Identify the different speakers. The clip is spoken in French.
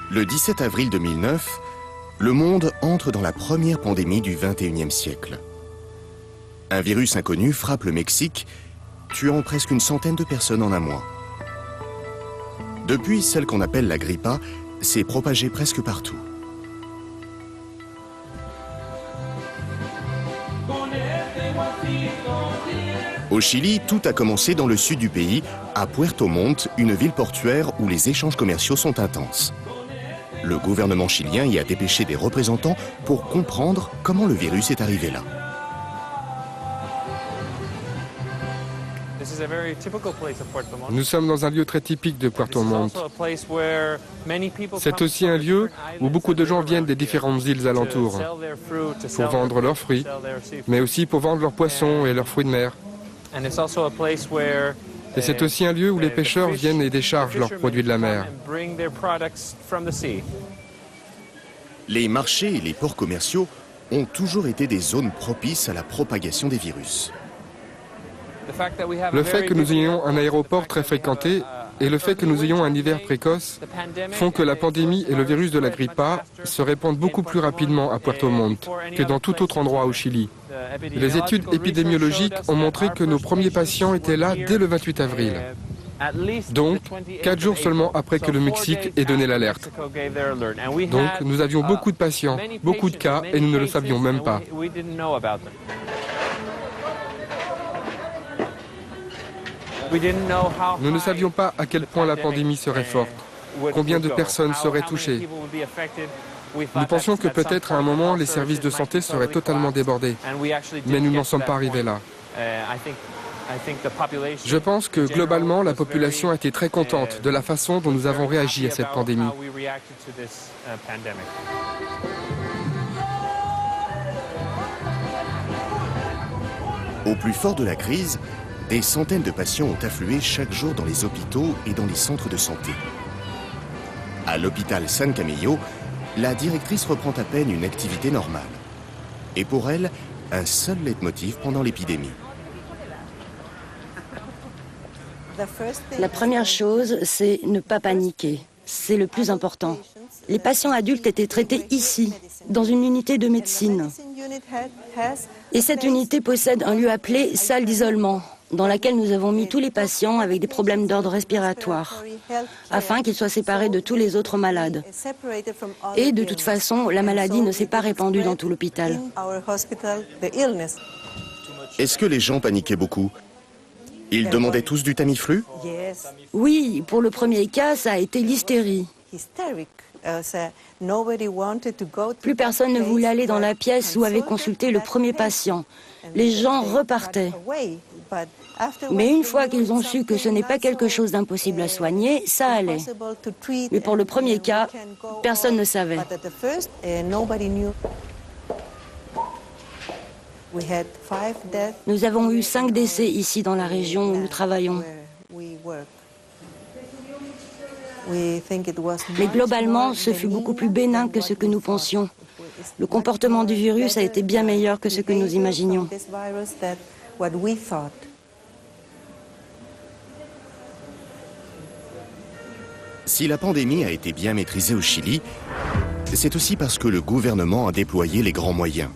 Speaker 1: Le 17 avril 2009, le monde entre dans la première pandémie du XXIe siècle. Un virus inconnu frappe le Mexique, tuant presque une centaine de personnes en un mois. Depuis, celle qu'on appelle la grippe A s'est propagée presque partout. Au Chili, tout a commencé dans le sud du pays, à Puerto Montt, une ville portuaire où les échanges commerciaux sont intenses. Le gouvernement chilien y a dépêché des représentants pour comprendre comment le virus est arrivé là.
Speaker 2: Nous sommes dans un lieu très typique de Puerto Montt. C'est aussi un lieu où beaucoup de gens viennent des différentes îles alentours pour vendre leurs fruits, mais aussi pour vendre leurs poissons et leurs fruits de mer. Et c'est aussi un lieu où les pêcheurs viennent et déchargent leurs produits de la mer.
Speaker 1: Les marchés et les ports commerciaux ont toujours été des zones propices à la propagation des virus.
Speaker 2: Le fait que nous ayons un aéroport très fréquenté et le fait que nous ayons un hiver précoce font que la pandémie et le virus de la grippe A se répandent beaucoup plus rapidement à Puerto Montt que dans tout autre endroit au Chili. Les études épidémiologiques ont montré que nos premiers patients étaient là dès le 28 avril. Donc, 4 jours seulement après que le Mexique ait donné l'alerte. Donc, nous avions beaucoup de patients, beaucoup de cas, et nous ne le savions même pas. Nous ne savions pas à quel point la pandémie serait forte, combien de personnes seraient touchées. Nous pensions que peut-être à un moment, les services de santé seraient totalement débordés, mais nous n'en sommes pas arrivés là. Je pense que globalement, la population a été très contente de la façon dont nous avons réagi à cette pandémie.
Speaker 1: Au plus fort de la crise, des centaines de patients ont afflué chaque jour dans les hôpitaux et dans les centres de santé. À l'hôpital San Camillo, la directrice reprend à peine une activité normale. Et pour elle, un seul leitmotiv pendant l'épidémie.
Speaker 3: La première chose, c'est ne pas paniquer. C'est le plus important. Les patients adultes étaient traités ici, dans une unité de médecine. Et cette unité possède un lieu appelé salle d'isolement, dans laquelle nous avons mis tous les patients avec des problèmes d'ordre respiratoire, afin qu'ils soient séparés de tous les autres malades. Et de toute façon, la maladie ne s'est pas répandue dans tout l'hôpital.
Speaker 1: Est-ce que les gens paniquaient beaucoup? Ils demandaient tous du Tamiflu?
Speaker 3: Oui, pour le premier cas, ça a été l'hystérie. Plus personne ne voulait aller dans la pièce où avait consulté le premier patient. Les gens repartaient. Mais une fois qu'ils ont su que ce n'est pas quelque chose d'impossible à soigner, ça allait. Mais pour le premier cas, personne ne savait. Nous avons eu 5 décès ici dans la région où nous travaillons. Mais globalement, ce fut beaucoup plus bénin que ce que nous pensions. Le comportement du virus a été bien meilleur que ce que nous imaginions.
Speaker 1: Si la pandémie a été bien maîtrisée au Chili, c'est aussi parce que le gouvernement a déployé les grands moyens.